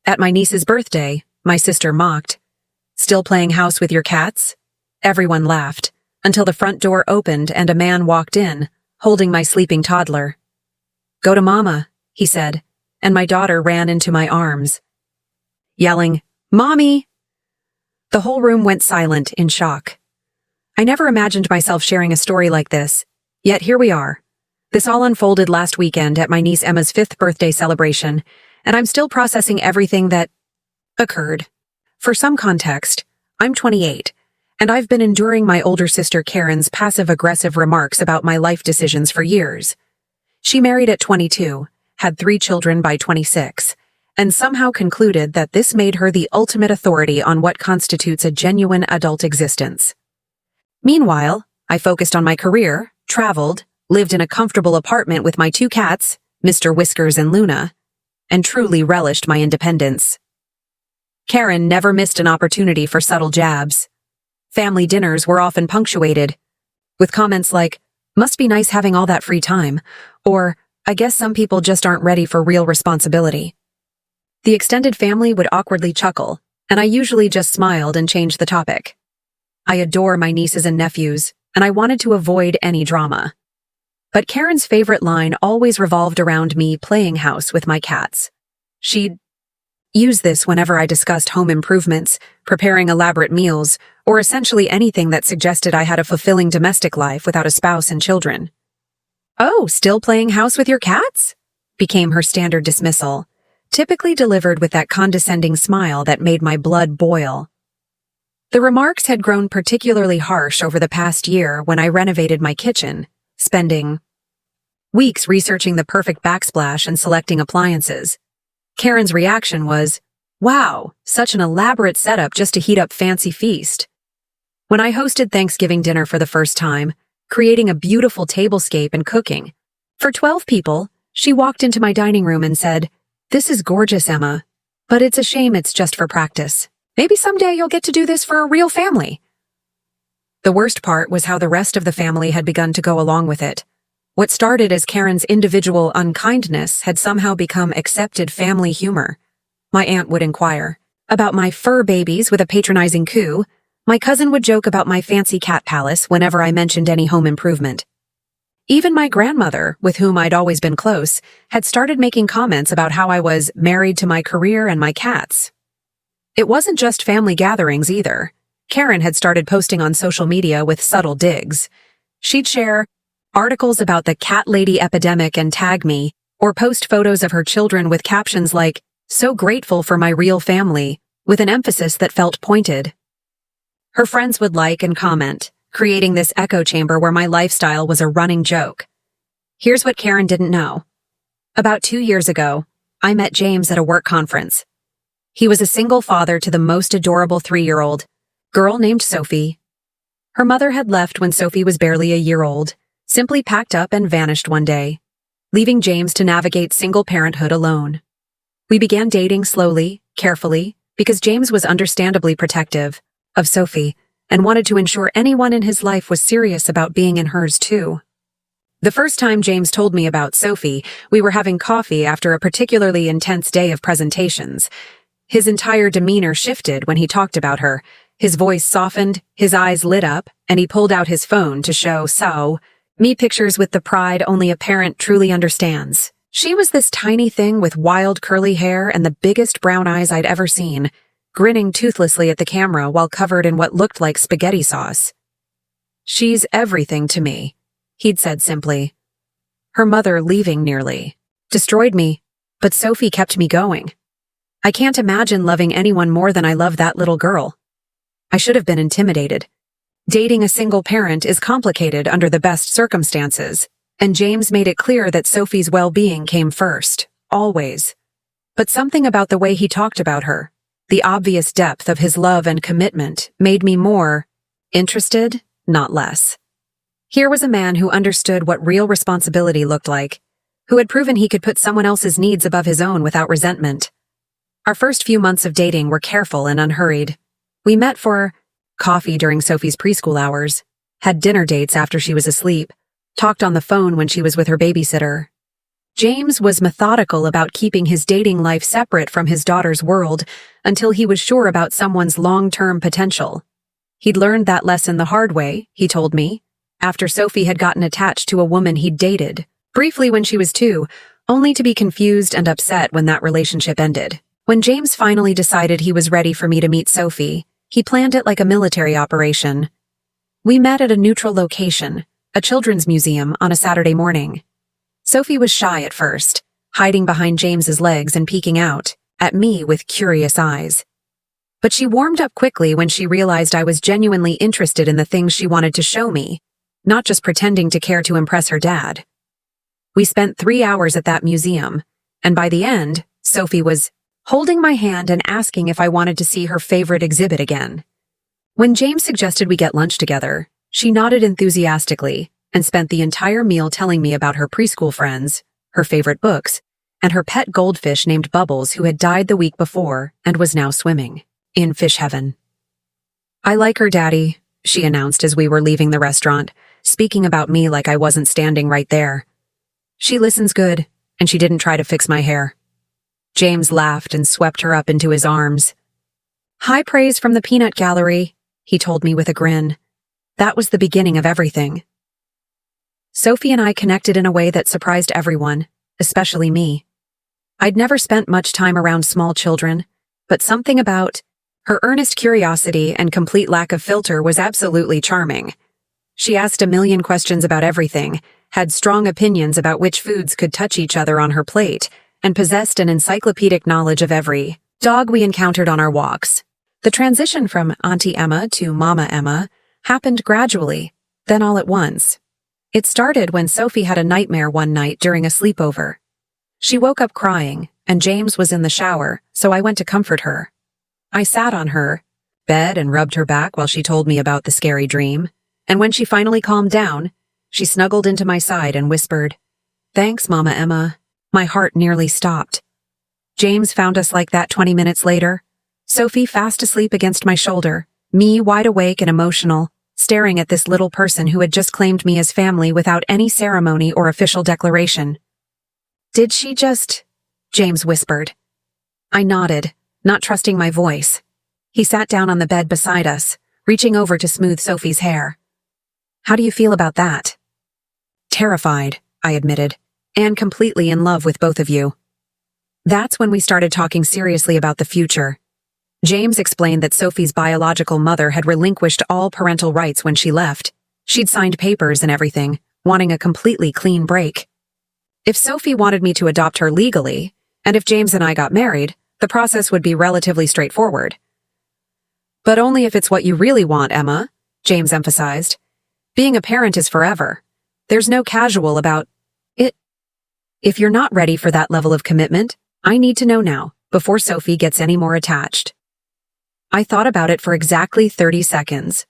At my niece's birthday, my sister mocked. "Still playing house with your cats?" Everyone laughed, until the front door opened and a man walked in, holding my sleeping toddler. "Go to Mama," he said, and my daughter ran into my arms, yelling, "Mommy!" The whole room went silent in shock. I never imagined myself sharing a story like this, yet here we are. This all unfolded last weekend at my niece Emma's 5th birthday celebration, and I'm still processing everything that occurred. For some context, I'm 28, and I've been enduring my older sister Karen's passive-aggressive remarks about my life decisions for years. She married at 22, had 3 children by 26, and somehow concluded that this made her the ultimate authority on what constitutes a genuine adult existence. Meanwhile, I focused on my career, traveled, lived in a comfortable apartment with my 2 cats, Mr. Whiskers and Luna, and truly relished my independence. Karen never missed an opportunity for subtle jabs. Family dinners were often punctuated with comments like, "Must be nice having all that free time," or, "I guess some people just aren't ready for real responsibility." The extended family would awkwardly chuckle, and I usually just smiled and changed the topic. I adore my nieces and nephews, and I wanted to avoid any drama. But Karen's favorite line always revolved around me playing house with my cats. She'd use this whenever I discussed home improvements, preparing elaborate meals, or essentially anything that suggested I had a fulfilling domestic life without a spouse and children. "Oh, still playing house with your cats?" became her standard dismissal, typically delivered with that condescending smile that made my blood boil. The remarks had grown particularly harsh over the past year when I renovated my kitchen, spending weeks researching the perfect backsplash and selecting appliances. Karen's reaction was, "Wow, such an elaborate setup just to heat up fancy feast." When I hosted Thanksgiving dinner for the first time, creating a beautiful tablescape and cooking for 12 people, she walked into my dining room and said, "This is gorgeous, Emma, but it's a shame it's just for practice. Maybe someday you'll get to do this for a real family." The worst part was how the rest of the family had begun to go along with it. What started as Karen's individual unkindness had somehow become accepted family humor. My aunt would inquire about my fur babies with a patronizing coo. My cousin would joke about my fancy cat palace whenever I mentioned any home improvement. Even my grandmother, with whom I'd always been close, had started making comments about how I was married to my career and my cats. It wasn't just family gatherings either. Karen had started posting on social media with subtle digs. She'd share articles about the cat lady epidemic and tag me, or post photos of her children with captions like, "So grateful for my real family," with an emphasis that felt pointed. Her friends would like and comment, creating this echo chamber where my lifestyle was a running joke. Here's what Karen didn't know. About 2 years ago, I met James at a work conference. He was a single father to the most adorable 3-year-old girl named Sophie. Her mother had left when Sophie was barely a year old, simply packed up and vanished one day, leaving James to navigate single parenthood alone. We began dating slowly, carefully, because James was understandably protective of Sophie and wanted to ensure anyone in his life was serious about being in hers too. The first time James told me about Sophie, we were having coffee after a particularly intense day of presentations. His entire demeanor shifted when he talked about her. His voice softened, his eyes lit up, and he pulled out his phone to show me pictures with the pride only a parent truly understands. She was this tiny thing with wild curly hair and the biggest brown eyes I'd ever seen, grinning toothlessly at the camera while covered in what looked like spaghetti sauce. "She's everything to me," he'd said simply. Her mother leaving nearly destroyed me, but Sophie kept me going. I can't imagine loving anyone more than I love that little girl. I should have been intimidated. Dating a single parent is complicated under the best circumstances, and James made it clear that Sophie's well-being came first, always. But something about the way he talked about her, the obvious depth of his love and commitment, made me more interested, not less. Here was a man who understood what real responsibility looked like, who had proven he could put someone else's needs above his own without resentment. Our first few months of dating were careful and unhurried. We met for coffee during Sophie's preschool hours, had dinner dates after she was asleep, talked on the phone when she was with her babysitter. James was methodical about keeping his dating life separate from his daughter's world until he was sure about someone's long-term potential. He'd learned that lesson the hard way, he told me, after Sophie had gotten attached to a woman he'd dated, briefly when she was 2, only to be confused and upset when that relationship ended. When James finally decided he was ready for me to meet Sophie, he planned it like a military operation. We met at a neutral location, a children's museum, on a Saturday morning. Sophie was shy at first, hiding behind James's legs and peeking out at me with curious eyes. But she warmed up quickly when she realized I was genuinely interested in the things she wanted to show me, not just pretending to care to impress her dad. We spent 3 hours at that museum, and by the end, Sophie was holding my hand and asking if I wanted to see her favorite exhibit again. When James suggested we get lunch together, she nodded enthusiastically and spent the entire meal telling me about her preschool friends, her favorite books, and her pet goldfish named Bubbles who had died the week before and was now swimming in fish heaven. "I like her, Daddy," she announced as we were leaving the restaurant, speaking about me like I wasn't standing right there. "She listens good, and she didn't try to fix my hair." James laughed and swept her up into his arms. "High praise from the peanut gallery," he told me with a grin. That was the beginning of everything. Sophie and I connected in a way that surprised everyone, especially me. I'd never spent much time around small children, but something about her earnest curiosity and complete lack of filter was absolutely charming. She asked a million questions about everything, had strong opinions about which foods could touch each other on her plate, and possessed an encyclopedic knowledge of every dog we encountered on our walks. The transition from Auntie Emma to Mama Emma happened gradually, then all at once. It started when Sophie had a nightmare one night during a sleepover. She woke up crying, and James was in the shower, so I went to comfort her. I sat on her bed and rubbed her back while she told me about the scary dream, and when she finally calmed down, she snuggled into my side and whispered, "Thanks, Mama Emma." My heart nearly stopped. James found us like that 20 minutes later, Sophie fast asleep against my shoulder, me wide awake and emotional, staring at this little person who had just claimed me as family without any ceremony or official declaration. "Did she just—" James whispered. I nodded, not trusting my voice. He sat down on the bed beside us, reaching over to smooth Sophie's hair. "How do you feel about that?" "Terrified," I admitted, "and completely in love with both of you." That's when we started talking seriously about the future. James explained that Sophie's biological mother had relinquished all parental rights when she left. She'd signed papers and everything, wanting a completely clean break. If Sophie wanted me to adopt her legally, and if James and I got married, the process would be relatively straightforward. "But only if it's what you really want, Emma," James emphasized. "Being a parent is forever. There's no casual about it. If you're not ready for that level of commitment, I need to know now, before Sophie gets any more attached." I thought about it for exactly 30 seconds.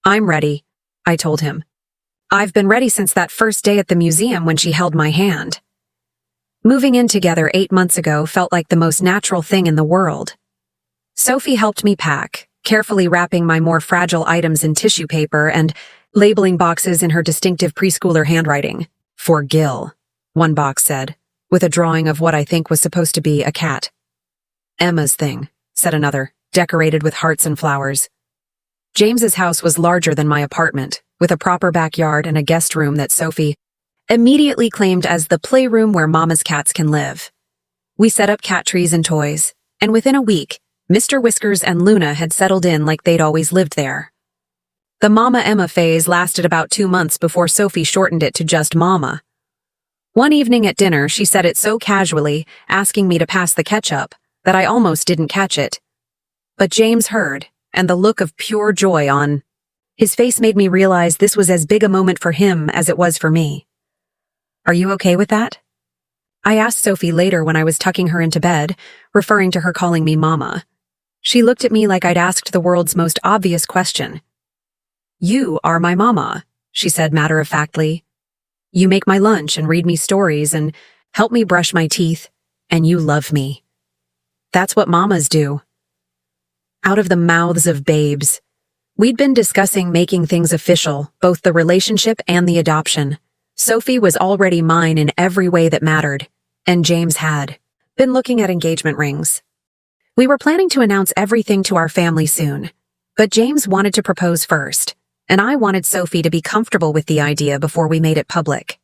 "I'm ready," I told him. "I've been ready since that first day at the museum when she held my hand." Moving in together 8 months ago felt like the most natural thing in the world. Sophie helped me pack, carefully wrapping my more fragile items in tissue paper and labeling boxes in her distinctive preschooler handwriting. "For Gil," one box said, with a drawing of what I think was supposed to be a cat. "Emma's thing," said another, decorated with hearts and flowers. James's house was larger than my apartment, with a proper backyard and a guest room that Sophie immediately claimed as the playroom where Mama's cats can live. We set up cat trees and toys, and within a week, Mr. Whiskers and Luna had settled in like they'd always lived there. The Mama Emma phase lasted about 2 months before Sophie shortened it to just Mama. One evening at dinner, she said it so casually, asking me to pass the ketchup, that I almost didn't catch it. But James heard, and the look of pure joy on his face made me realize this was as big a moment for him as it was for me. "Are you okay with that?" I asked Sophie later when I was tucking her into bed, referring to her calling me Mama. She looked at me like I'd asked the world's most obvious question. "You are my Mama," she said matter-of-factly. "You make my lunch and read me stories and help me brush my teeth, and you love me. That's what mamas do." Out of the mouths of babes. We'd been discussing making things official, both the relationship and the adoption. Sophie was already mine in every way that mattered, and James had been looking at engagement rings. We were planning to announce everything to our family soon, but James wanted to propose first, and I wanted Sophie to be comfortable with the idea before we made it public.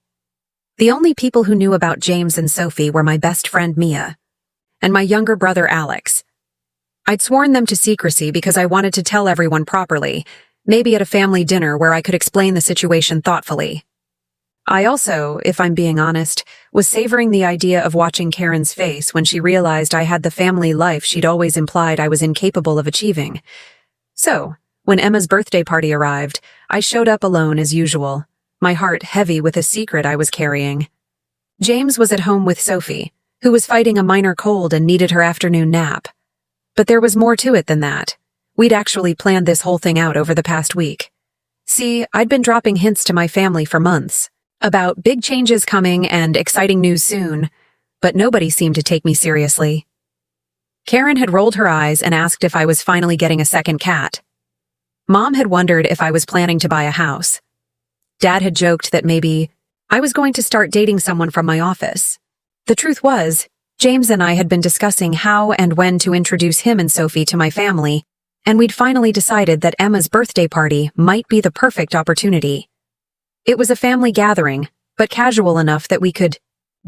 The only people who knew about James and Sophie were my best friend Mia and my younger brother Alex. I'd sworn them to secrecy because I wanted to tell everyone properly, maybe at a family dinner where I could explain the situation thoughtfully. I also, if I'm being honest, was savoring the idea of watching Karen's face when she realized I had the family life she'd always implied I was incapable of achieving. So, when Emma's birthday party arrived, I showed up alone as usual, my heart heavy with a secret I was carrying. James was at home with Sophie, who was fighting a minor cold and needed her afternoon nap. But there was more to it than that. We'd actually planned this whole thing out over the past week. See, I'd been dropping hints to my family for months about big changes coming and exciting news soon, but nobody seemed to take me seriously. Karen had rolled her eyes and asked if I was finally getting a second cat. Mom had wondered if I was planning to buy a house. Dad had joked that maybe I was going to start dating someone from my office. The truth was, James and I had been discussing how and when to introduce him and Sophie to my family, and we'd finally decided that Emma's birthday party might be the perfect opportunity. It was a family gathering, but casual enough that we could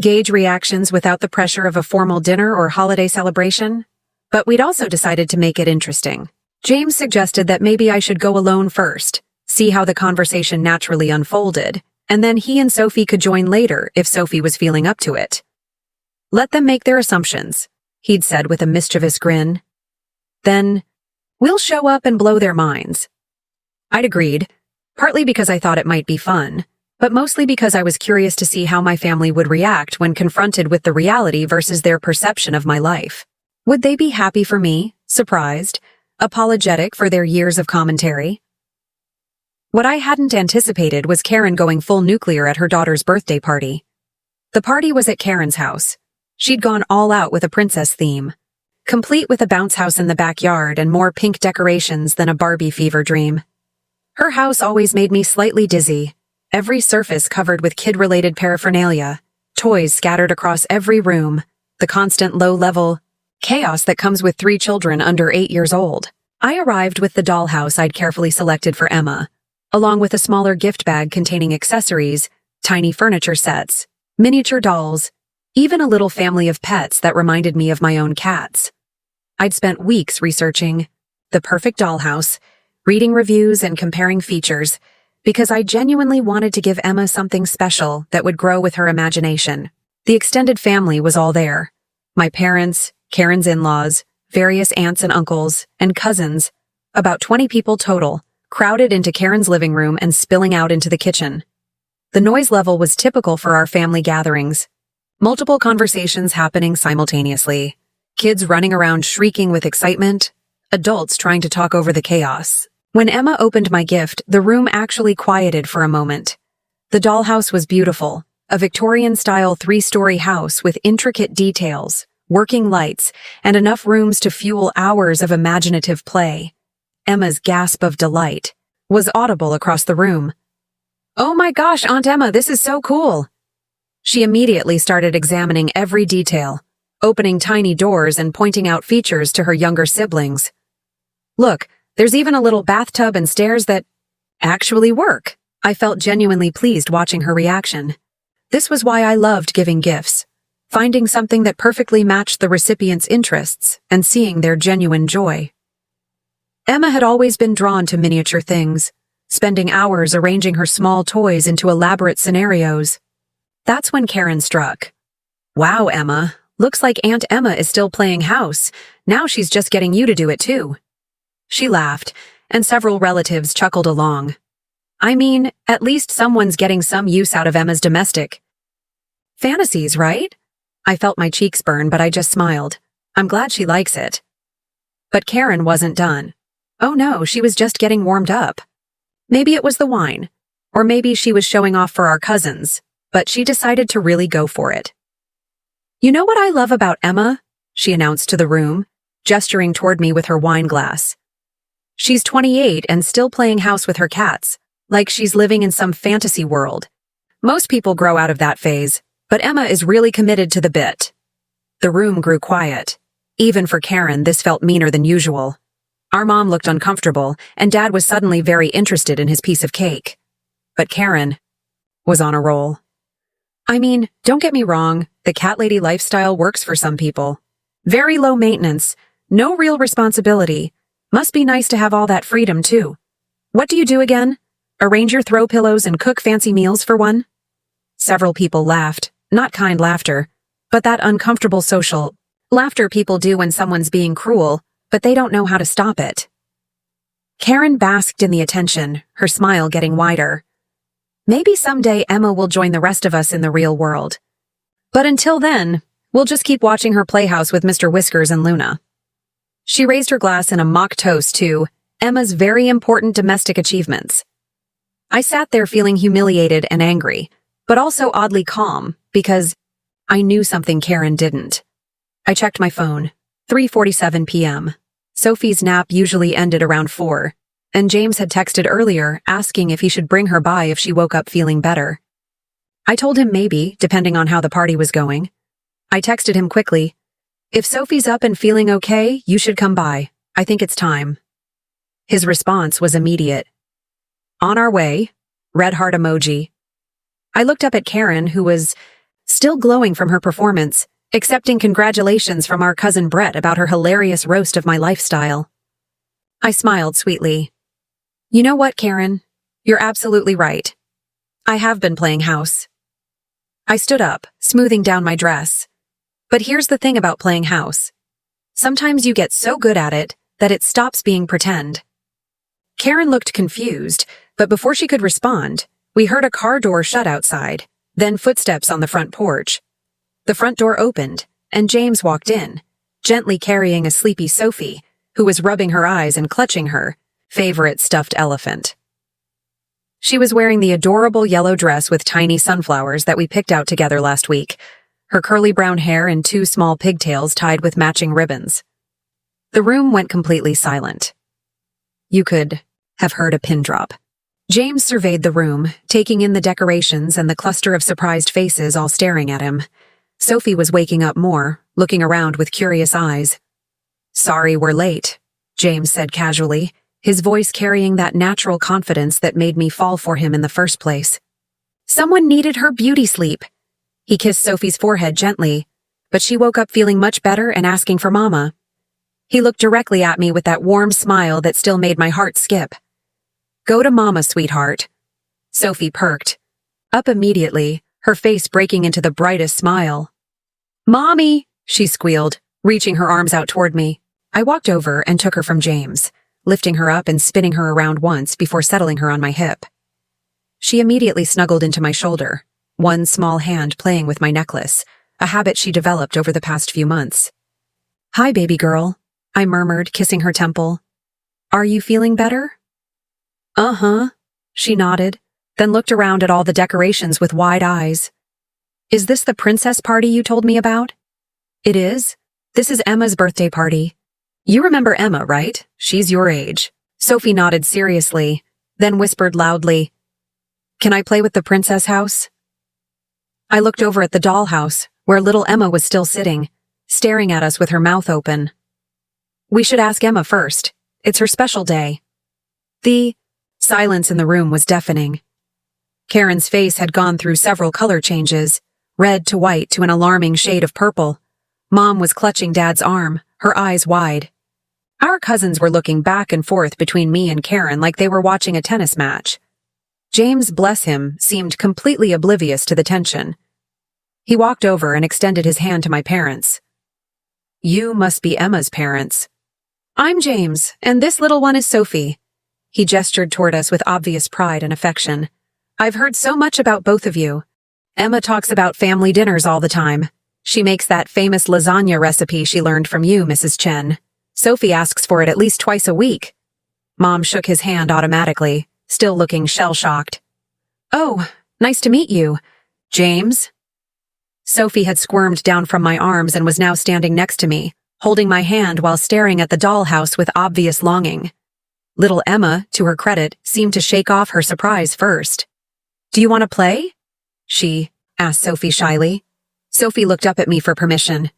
gauge reactions without the pressure of a formal dinner or holiday celebration. But we'd also decided to make it interesting. James suggested that maybe I should go alone first, see how the conversation naturally unfolded, and then he and Sophie could join later if Sophie was feeling up to it. Let them make their assumptions, he'd said with a mischievous grin. Then, we'll show up and blow their minds. I'd agreed, partly because I thought it might be fun, but mostly because I was curious to see how my family would react when confronted with the reality versus their perception of my life. Would they be happy for me, surprised, apologetic for their years of commentary? What I hadn't anticipated was Karen going full nuclear at her daughter's birthday party. The party was at Karen's house. She'd gone all out with a princess theme, complete with a bounce house in the backyard and more pink decorations than a Barbie fever dream. Her house always made me slightly dizzy, every surface covered with kid-related paraphernalia, toys scattered across every room, the constant low-level chaos that comes with 3 children under 8 years old. I arrived with the dollhouse I'd carefully selected for Emma, along with a smaller gift bag containing accessories, tiny furniture sets, miniature dolls, even a little family of pets that reminded me of my own cats. I'd spent weeks researching the perfect dollhouse, reading reviews and comparing features, because I genuinely wanted to give Emma something special that would grow with her imagination. The extended family was all there. My parents, Karen's in-laws, various aunts and uncles, and cousins, about 20 people total, crowded into Karen's living room and spilling out into the kitchen. The noise level was typical for our family gatherings. Multiple conversations happening simultaneously. Kids running around shrieking with excitement. Adults trying to talk over the chaos. When Emma opened my gift, the room actually quieted for a moment. The dollhouse was beautiful. A Victorian-style 3-story house with intricate details, working lights, and enough rooms to fuel hours of imaginative play. Emma's gasp of delight was audible across the room. "Oh my gosh, Aunt Emma, this is so cool!" She immediately started examining every detail, opening tiny doors and pointing out features to her younger siblings. "Look, there's even a little bathtub and stairs that actually work." I felt genuinely pleased watching her reaction. This was why I loved giving gifts, finding something that perfectly matched the recipient's interests and seeing their genuine joy. Emma had always been drawn to miniature things, spending hours arranging her small toys into elaborate scenarios. That's when Karen struck. "Wow, Emma, looks like Aunt Emma is still playing house. Now she's just getting you to do it too." She laughed, and several relatives chuckled along. I mean, at least someone's getting some use out of Emma's domestic fantasies, right? I felt my cheeks burn, but I just smiled. I'm glad she likes it. But Karen wasn't done. Oh no, she was just getting warmed up. Maybe it was the wine, or maybe she was showing off for our cousins, but she decided to really go for it. "You know what I love about Emma?" she announced to the room, gesturing toward me with her wine glass. "She's 28 and still playing house with her cats, like she's living in some fantasy world. Most people grow out of that phase, but Emma is really committed to the bit. The room grew quiet. Even for Karen, this felt meaner than usual. Our mom looked uncomfortable, and Dad was suddenly very interested in his piece of cake. But Karen was on a roll. I mean, don't get me wrong, the cat lady lifestyle works for some people. Very low maintenance, no real responsibility. Must be nice to have all that freedom, too. What do you do again? Arrange your throw pillows and cook fancy meals for one? Several people laughed, not kind laughter, but that uncomfortable social laughter people do when someone's being cruel, but they don't know how to stop it. Karen basked in the attention, her smile getting wider. Maybe someday Emma will join the rest of us in the real world. But until then, we'll just keep watching her playhouse with Mr. Whiskers and Luna. She raised her glass in a mock toast to Emma's very important domestic achievements. I sat there feeling humiliated and angry, but also oddly calm, because I knew something Karen didn't. I checked my phone. 3:47 p.m. Sophie's nap usually ended around 4, and James had texted earlier asking if he should bring her by if she woke up feeling better. I told him maybe, depending on how the party was going. I texted him quickly, "If Sophie's up and feeling okay, you should come by. I think it's time." His response was immediate. "On our way," red heart emoji. I looked up at Karen, who was still glowing from her performance, accepting congratulations from our cousin Brett about her hilarious roast of my lifestyle. I smiled sweetly. "You know what, Karen? You're absolutely right. I have been playing house." I stood up, smoothing down my dress. But here's the thing about playing house. Sometimes you get so good at it that it stops being pretend. Karen looked confused, but before she could respond, we heard a car door shut outside, then footsteps on the front porch. The front door opened, and James walked in, gently carrying a sleepy Sophie, who was rubbing her eyes and clutching her favorite stuffed elephant. She was wearing the adorable yellow dress with tiny sunflowers that we picked out together last week, her curly brown hair and 2 small pigtails tied with matching ribbons. The room went completely silent. You could have heard a pin drop. James surveyed the room, taking in the decorations and the cluster of surprised faces all staring at him. Sophie was waking up more, looking around with curious eyes. "Sorry we're late," James said casually, his voice carrying that natural confidence that made me fall for him in the first place. "Someone needed her beauty sleep." He kissed Sophie's forehead gently, but she woke up feeling much better and asking for Mama. He looked directly at me with that warm smile that still made my heart skip. "Go to Mama, sweetheart." Sophie perked. Up immediately, her face breaking into the brightest smile. "Mommy," she squealed, reaching her arms out toward me. I walked over and took her from James, lifting her up and spinning her around once before settling her on my hip. She immediately snuggled into my shoulder, one small hand playing with my necklace, a habit she developed over the past few months. "Hi, baby girl," I murmured, kissing her temple. "Are you feeling better?" "Uh-huh," she nodded, then looked around at all the decorations with wide eyes. "Is this the princess party you told me about?" "It is. This is Emma's birthday party. You remember Emma, right? She's your age." Sophie nodded seriously, then whispered loudly, "Can I play with the princess house?" I looked over at the dollhouse, where little Emma was still sitting, staring at us with her mouth open. "We should ask Emma first. It's her special day." The silence in the room was deafening. Karen's face had gone through several color changes, red to white to an alarming shade of purple. Mom was clutching Dad's arm, her eyes wide. Our cousins were looking back and forth between me and Karen like they were watching a tennis match. James, bless him, seemed completely oblivious to the tension. He walked over and extended his hand to my parents. "You must be Emma's parents." "I'm James, and this little one is Sophie." He gestured toward us with obvious pride and affection. "I've heard so much about both of you. Emma talks about family dinners all the time. She makes that famous lasagna recipe she learned from you, Mrs. Chen. Sophie asks for it at least twice a week." Mom shook his hand automatically, still looking shell-shocked. "Oh, nice to meet you, James." Sophie had squirmed down from my arms and was now standing next to me, holding my hand while staring at the dollhouse with obvious longing. Little Emma, to her credit, seemed to shake off her surprise first. "Do you want to play?" she asked Sophie shyly. Sophie looked up at me for permission.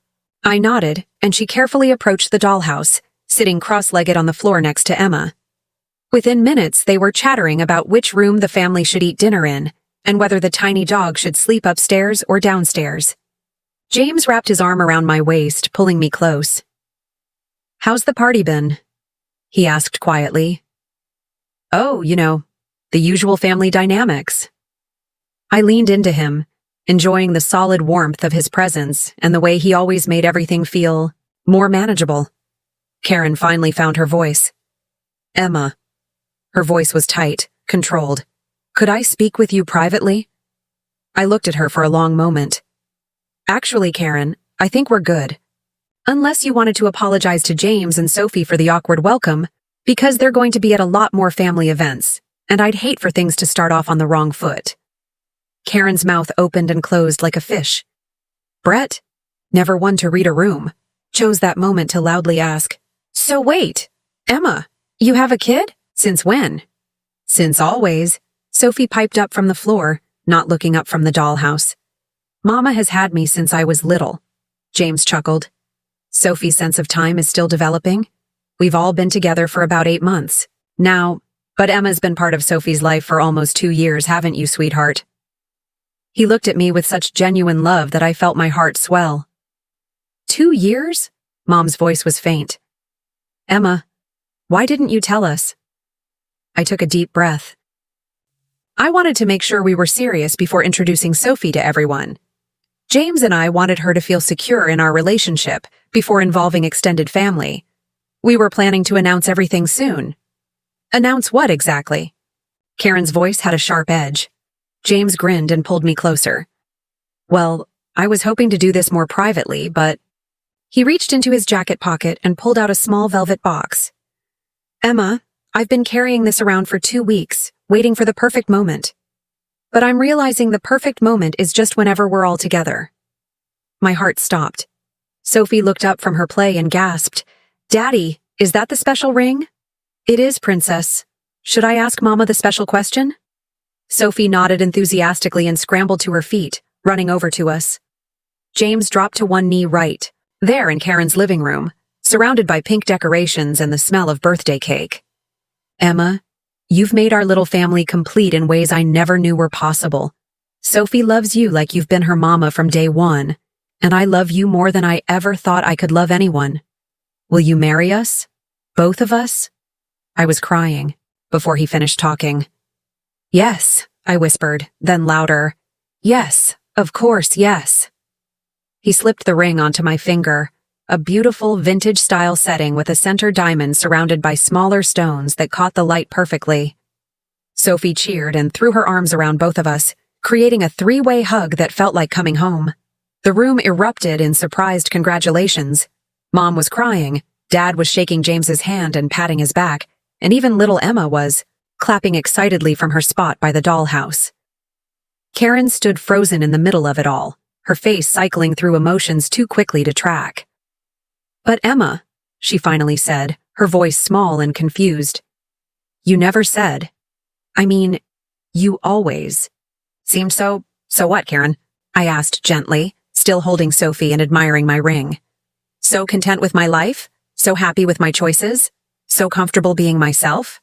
I nodded, and she carefully approached the dollhouse, sitting cross-legged on the floor next to Emma. Within minutes, they were chattering about which room the family should eat dinner in, and whether the tiny dog should sleep upstairs or downstairs. James wrapped his arm around my waist, pulling me close. "How's the party been?" he asked quietly. "Oh, the usual family dynamics." I leaned into him, enjoying the solid warmth of his presence and the way he always made everything feel more manageable. Karen finally found her voice. "Emma." Her voice was tight, controlled. "Could I speak with you privately?" I looked at her for a long moment. "Actually, Karen, I think we're good. Unless you wanted to apologize to James and Sophie for the awkward welcome, because they're going to be at a lot more family events, and I'd hate for things to start off on the wrong foot." Karen's mouth opened and closed like a fish. Brett, never one to read a room, chose that moment to loudly ask, "So wait, Emma, you have a kid? Since when?" "Since always," Sophie piped up from the floor, not looking up from the dollhouse. "Mama has had me since I was little." James chuckled. "Sophie's sense of time is still developing. We've all been together for about 8 months now, but Emma's been part of Sophie's life for almost 2 years, haven't you, sweetheart?" He looked at me with such genuine love that I felt my heart swell. 2 years? Mom's voice was faint. "Emma, why didn't you tell us?" I took a deep breath. I wanted to make sure we were serious before introducing Sophie to everyone. James and I wanted her to feel secure in our relationship before involving extended family. We were planning to announce everything soon. Announce what exactly? Karen's voice had a sharp edge. James grinned and pulled me closer. "Well, I was hoping to do this more privately, but..." He reached into his jacket pocket and pulled out a small velvet box. "Emma, I've been carrying this around for 2 weeks, waiting for the perfect moment. But I'm realizing the perfect moment is just whenever we're all together." My heart stopped. Sophie looked up from her play and gasped, "Daddy, is that the special ring?" "It is, Princess. Should I ask Mama the special question?" Sophie nodded enthusiastically and scrambled to her feet, running over to us. James dropped to one knee right there in Karen's living room, surrounded by pink decorations and the smell of birthday cake. "Emma, you've made our little family complete in ways I never knew were possible. Sophie loves you like you've been her mama from day one, and I love you more than I ever thought I could love anyone. Will you marry us? Both of us?" I was crying before he finished talking. "Yes," I whispered, then louder. "Yes, of course, yes." He slipped the ring onto my finger, a beautiful vintage-style setting with a center diamond surrounded by smaller stones that caught the light perfectly. Sophie cheered and threw her arms around both of us, creating a 3-way hug that felt like coming home. The room erupted in surprised congratulations. Mom was crying, Dad was shaking James's hand and patting his back, and even little Emma was clapping excitedly from her spot by the dollhouse. Karen stood frozen in the middle of it all, her face cycling through emotions too quickly to track. "But Emma," she finally said, her voice small and confused. "You never said. I mean, you always seemed so..." "So what, Karen?" I asked gently, still holding Sophie and admiring my ring. "So content with my life? So happy with my choices? So comfortable being myself?"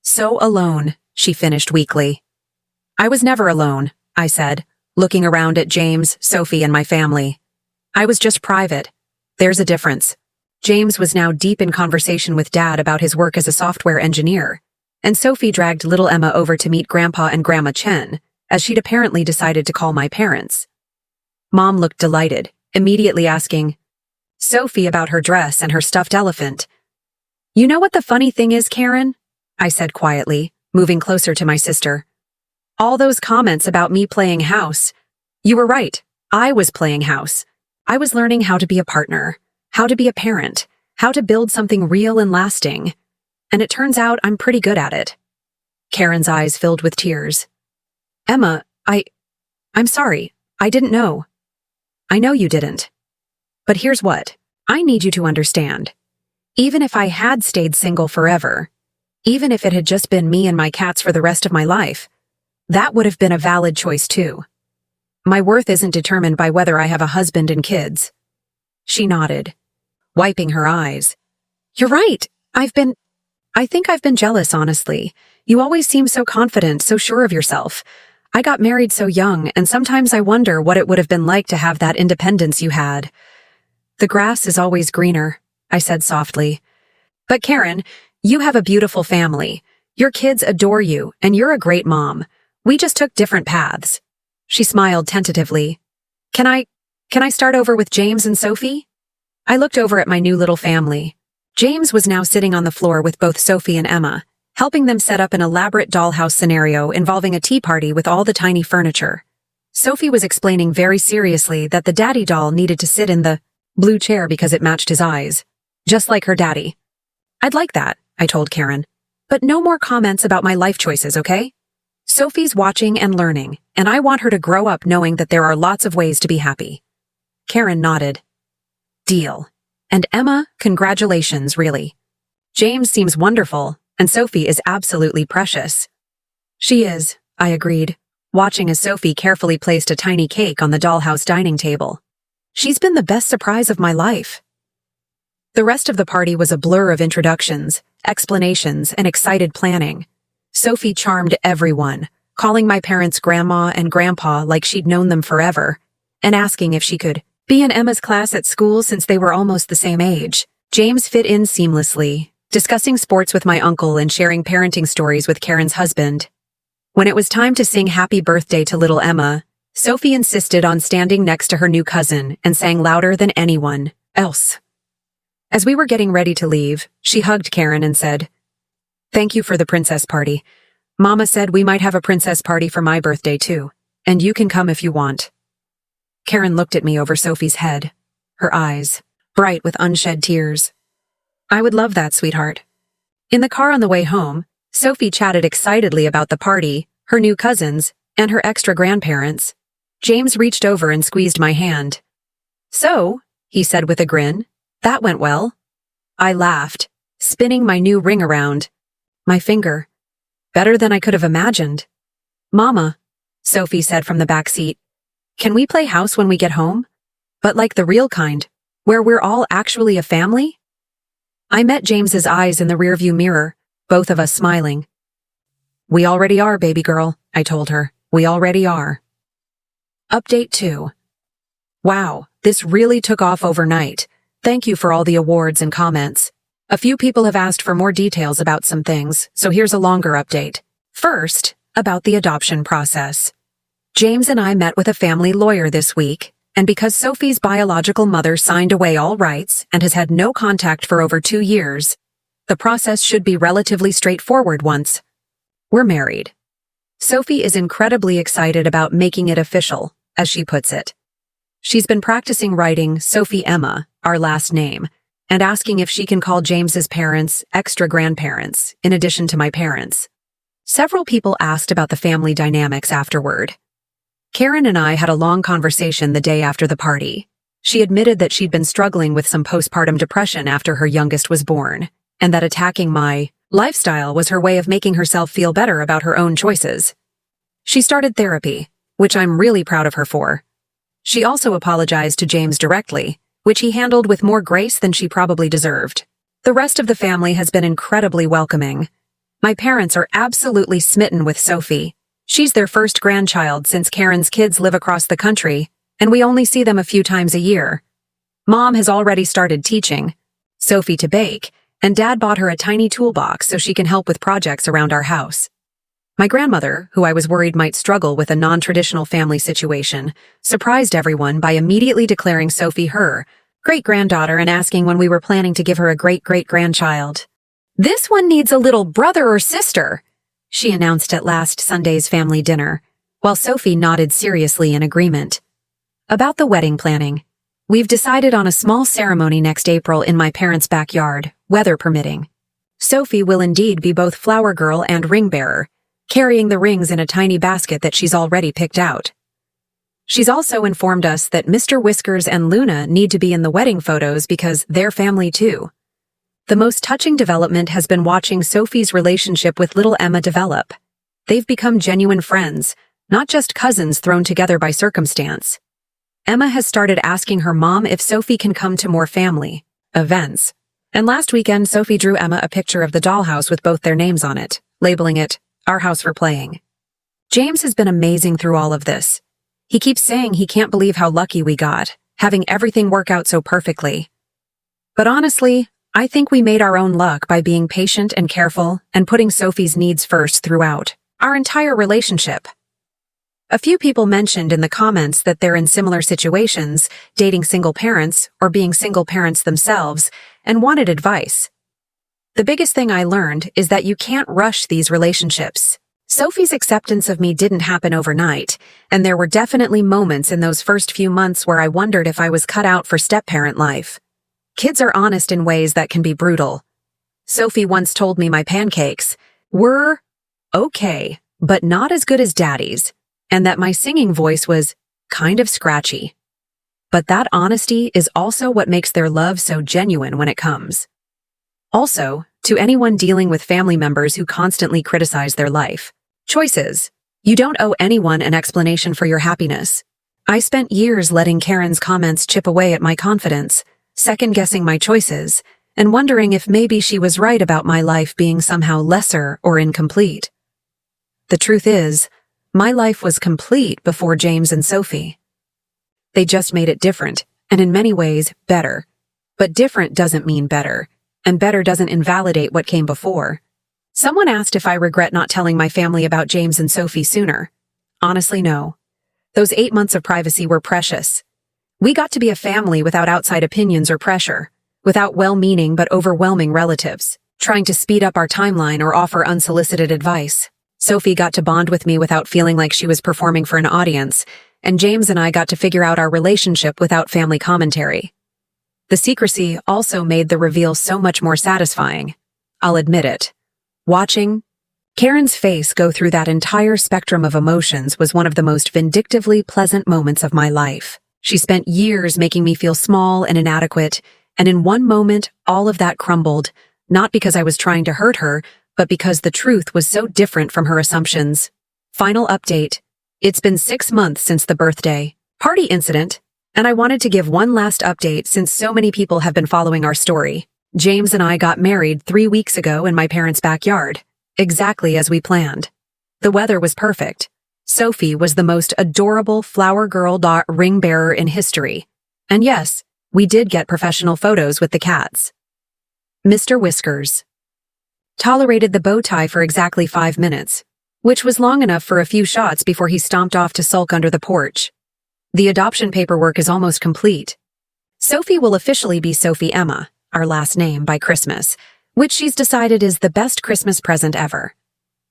"So alone," she finished weakly. "I was never alone," I said, looking around at James, Sophie, and my family. "I was just private. There's a difference." James was now deep in conversation with Dad about his work as a software engineer, and Sophie dragged little Emma over to meet Grandpa and Grandma Chen, as she'd apparently decided to call my parents. Mom looked delighted, immediately asking Sophie about her dress and her stuffed elephant. "You know what the funny thing is, Karen?" I said quietly, moving closer to my sister. "All those comments about me playing house. You were right. I was playing house. I was learning how to be a partner, how to be a parent, how to build something real and lasting. And it turns out I'm pretty good at it." Karen's eyes filled with tears. "Emma, I'm sorry. I didn't know." "I know you didn't. But here's what. I need you to understand. Even if I had stayed single forever, even if it had just been me and my cats for the rest of my life, that would have been a valid choice too. My worth isn't determined by whether I have a husband and kids. She nodded, wiping her eyes. You're right. I think I've been jealous, honestly. You always seem so confident, so sure of yourself. I got married so young, and sometimes I wonder what it would have been like to have that independence you had. The grass is always greener, I said softly. But Karen, you have a beautiful family. Your kids adore you, and you're a great mom. We just took different paths. She smiled tentatively. Can I start over with James and Sophie? I looked over at my new little family. James was now sitting on the floor with both Sophie and Emma, helping them set up an elaborate dollhouse scenario involving a tea party with all the tiny furniture. Sophie was explaining very seriously that the daddy doll needed to sit in the blue chair because it matched his eyes, just like her daddy. I'd like that, I told Karen. But no more comments about my life choices, okay? Sophie's watching and learning, and I want her to grow up knowing that there are lots of ways to be happy. Karen nodded. Deal. And Emma, congratulations, really. James seems wonderful, and Sophie is absolutely precious. She is, I agreed, watching as Sophie carefully placed a tiny cake on the dollhouse dining table. She's been the best surprise of my life. The rest of the party was a blur of introductions, explanations, and excited planning. Sophie charmed everyone, calling my parents grandma and grandpa like she'd known them forever, and asking if she could be in Emma's class at school since they were almost the same age. James fit in seamlessly, discussing sports with my uncle and sharing parenting stories with Karen's husband. When it was time to sing happy birthday to little Emma, Sophie insisted on standing next to her new cousin and sang louder than anyone else. As we were getting ready to leave, she hugged Karen and said, "Thank you for the princess party. Mama said we might have a princess party for my birthday too, and you can come if you want." Karen looked at me over Sophie's head, her eyes bright with unshed tears. "I would love that, sweetheart." In the car on the way home, Sophie chatted excitedly about the party, her new cousins, and her extra grandparents. James reached over and squeezed my hand. "So," he said with a grin, "that went well." I laughed, spinning my new ring around. My finger. Better than I could have imagined. "Mama," Sophie said from the back seat, "can we play house when we get home? But like the real kind, where we're all actually a family?" I met James's eyes in the rearview mirror, both of us smiling. "We already are, baby girl," I told her. "We already are." Update 2. Wow, this really took off overnight. Thank you for all the awards and comments. A few people have asked for more details about some things, so here's a longer update. First, about the adoption process. James and I met with a family lawyer this week, and because Sophie's biological mother signed away all rights and has had no contact for over 2 years, the process should be relatively straightforward once we're married. Sophie is incredibly excited about making it official, as she puts it. She's been practicing writing Sophie Emma, our last name, and asking if she can call James's parents extra grandparents, in addition to my parents. Several people asked about the family dynamics afterward. Karen and I had a long conversation the day after the party. She admitted that she'd been struggling with some postpartum depression after her youngest was born, and that attacking my lifestyle was her way of making herself feel better about her own choices. She started therapy, which I'm really proud of her for. She also apologized to James directly, which he handled with more grace than she probably deserved. The rest of the family has been incredibly welcoming. My parents are absolutely smitten with Sophie. She's their first grandchild since Karen's kids live across the country, and we only see them a few times a year. Mom has already started teaching Sophie to bake, and Dad bought her a tiny toolbox so she can help with projects around our house. My grandmother, who I was worried might struggle with a non-traditional family situation, surprised everyone by immediately declaring Sophie her great-granddaughter and asking when we were planning to give her a great-great-grandchild. "This one needs a little brother or sister," she announced at last Sunday's family dinner, while Sophie nodded seriously in agreement. About the wedding planning. We've decided on a small ceremony next April in my parents' backyard, weather permitting. Sophie will indeed be both flower girl and ring bearer, carrying the rings in a tiny basket that she's already picked out. She's also informed us that Mr. Whiskers and Luna need to be in the wedding photos because they're family too. The most touching development has been watching Sophie's relationship with little Emma develop. They've become genuine friends, not just cousins thrown together by circumstance. Emma has started asking her mom if Sophie can come to more family events. And last weekend, Sophie drew Emma a picture of the dollhouse with both their names on it, labeling it, "Our house for playing." James has been amazing through all of this. He keeps saying he can't believe how lucky we got, having everything work out so perfectly. But honestly, I think we made our own luck by being patient and careful and putting Sophie's needs first throughout our entire relationship. A few people mentioned in the comments that they're in similar situations, dating single parents or being single parents themselves, and wanted advice. The biggest thing I learned is that you can't rush these relationships. Sophie's acceptance of me didn't happen overnight, and there were definitely moments in those first few months where I wondered if I was cut out for step-parent life. Kids are honest in ways that can be brutal. Sophie once told me my pancakes were okay, but not as good as Daddy's, and that my singing voice was kind of scratchy. But that honesty is also what makes their love so genuine when it comes. Also, to anyone dealing with family members who constantly criticize their life choices, you don't owe anyone an explanation for your happiness. I spent years letting Karen's comments chip away at my confidence, second-guessing my choices, and wondering if maybe she was right about my life being somehow lesser or incomplete. The truth is, my life was complete before James and Sophie. They just made it different, and in many ways, better. But different doesn't mean better, and better doesn't invalidate what came before. Someone asked if I regret not telling my family about James and Sophie sooner. Honestly, no. Those 8 months of privacy were precious. We got to be a family without outside opinions or pressure, without well-meaning but overwhelming relatives, trying to speed up our timeline or offer unsolicited advice. Sophie got to bond with me without feeling like she was performing for an audience, and James and I got to figure out our relationship without family commentary. The secrecy also made the reveal so much more satisfying. I'll admit it. Watching Karen's face go through that entire spectrum of emotions was one of the most vindictively pleasant moments of my life. She spent years making me feel small and inadequate, and in one moment, all of that crumbled, not because I was trying to hurt her, but because the truth was so different from her assumptions. Final update. It's been 6 months since the birthday party incident, and I wanted to give one last update since so many people have been following our story. James and I got married 3 weeks ago in my parents' backyard, exactly as we planned. The weather was perfect. Sophie was the most adorable flower girl ring bearer in history. And yes, we did get professional photos with the cats. Mr. Whiskers tolerated the bow tie for exactly 5 minutes, which was long enough for a few shots before he stomped off to sulk under the porch. The adoption paperwork is almost complete. Sophie will officially be Sophie Emma, our last name, by Christmas, which she's decided is the best Christmas present ever.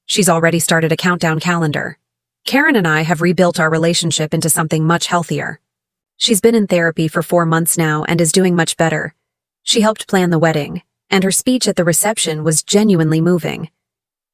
She's already started a countdown calendar. Karen and I have rebuilt our relationship into something much healthier. She's been in therapy for 4 months now and is doing much better. She helped plan the wedding, and her speech at the reception was genuinely moving.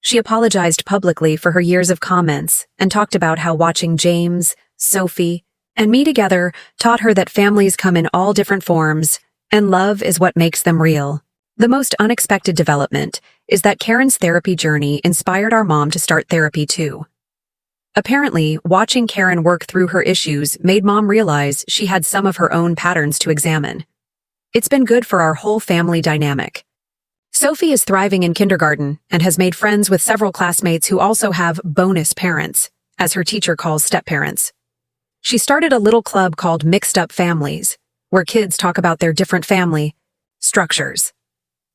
She apologized publicly for her years of comments and talked about how watching James, Sophie, and me together taught her that families come in all different forms, and love is what makes them real. The most unexpected development is that Karen's therapy journey inspired our mom to start therapy too. Apparently, watching Karen work through her issues made Mom realize she had some of her own patterns to examine. It's been good for our whole family dynamic. Sophie is thriving in kindergarten and has made friends with several classmates who also have bonus parents, as her teacher calls step-parents. She started a little club called Mixed Up Families, where kids talk about their different family structures.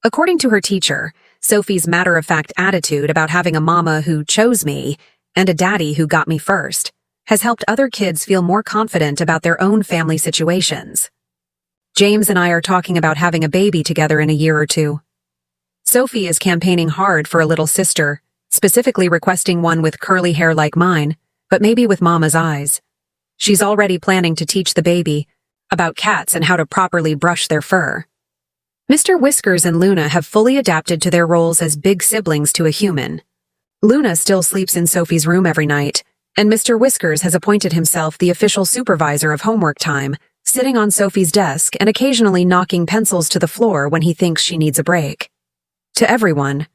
According to her teacher, Sophie's matter-of-fact attitude about having a mama who chose me and a daddy who got me first has helped other kids feel more confident about their own family situations. James and I are talking about having a baby together in a year or 2. Sophie is campaigning hard for a little sister, specifically requesting one with curly hair like mine, but maybe with Mama's eyes. She's already planning to teach the baby about cats and how to properly brush their fur. Mr. Whiskers and Luna have fully adapted to their roles as big siblings to a human. Luna still sleeps in Sophie's room every night, and Mr. Whiskers has appointed himself the official supervisor of homework time, sitting on Sophie's desk and occasionally knocking pencils to the floor when he thinks she needs a break. To everyone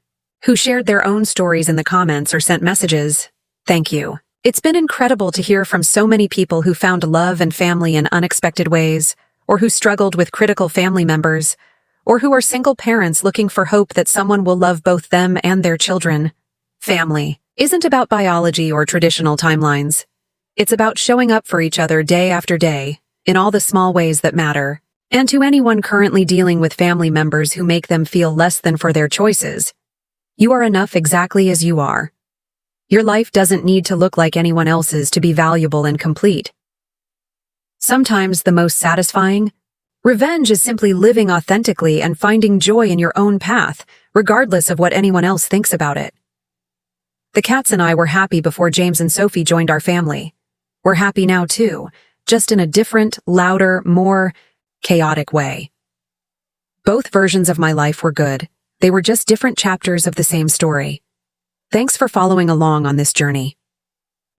who shared their own stories in the comments or sent messages, thank you. It's been incredible to hear from so many people who found love and family in unexpected ways, or who struggled with critical family members, or who are single parents looking for hope that someone will love both them and their children. Family isn't about biology or traditional timelines. It's about showing up for each other day after day, in all the small ways that matter. And to anyone currently dealing with family members who make them feel less than for their choices, you are enough exactly as you are. Your life doesn't need to look like anyone else's to be valuable and complete. Sometimes the most satisfying revenge is simply living authentically and finding joy in your own path, regardless of what anyone else thinks about it. The cats and I were happy before James and Sophie joined our family. We're happy now too, just in a different, louder, more chaotic way. Both versions of my life were good. They were just different chapters of the same story. Thanks for following along on this journey.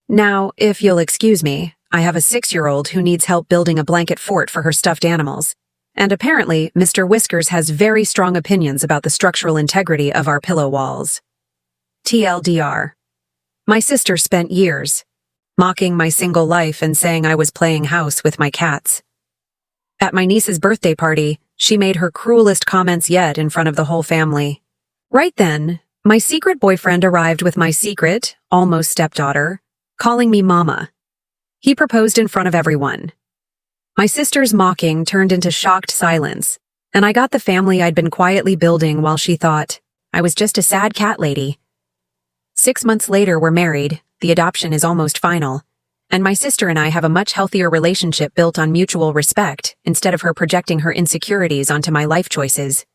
Now, if you'll excuse me, I have a 6-year-old who needs help building a blanket fort for her stuffed animals. And apparently, Mr. Whiskers has very strong opinions about the structural integrity of our pillow walls. TLDR. My sister spent years mocking my single life and saying I was playing house with my cats. At my niece's birthday party, she made her cruelest comments yet in front of the whole family. Right then, my secret boyfriend arrived with my secret, almost stepdaughter, calling me mama. He proposed in front of everyone. My sister's mocking turned into shocked silence, and I got the family I'd been quietly building while she thought I was just a sad cat lady. 6 months later, we're married, the adoption is almost final, and my sister and I have a much healthier relationship built on mutual respect instead of her projecting her insecurities onto my life choices.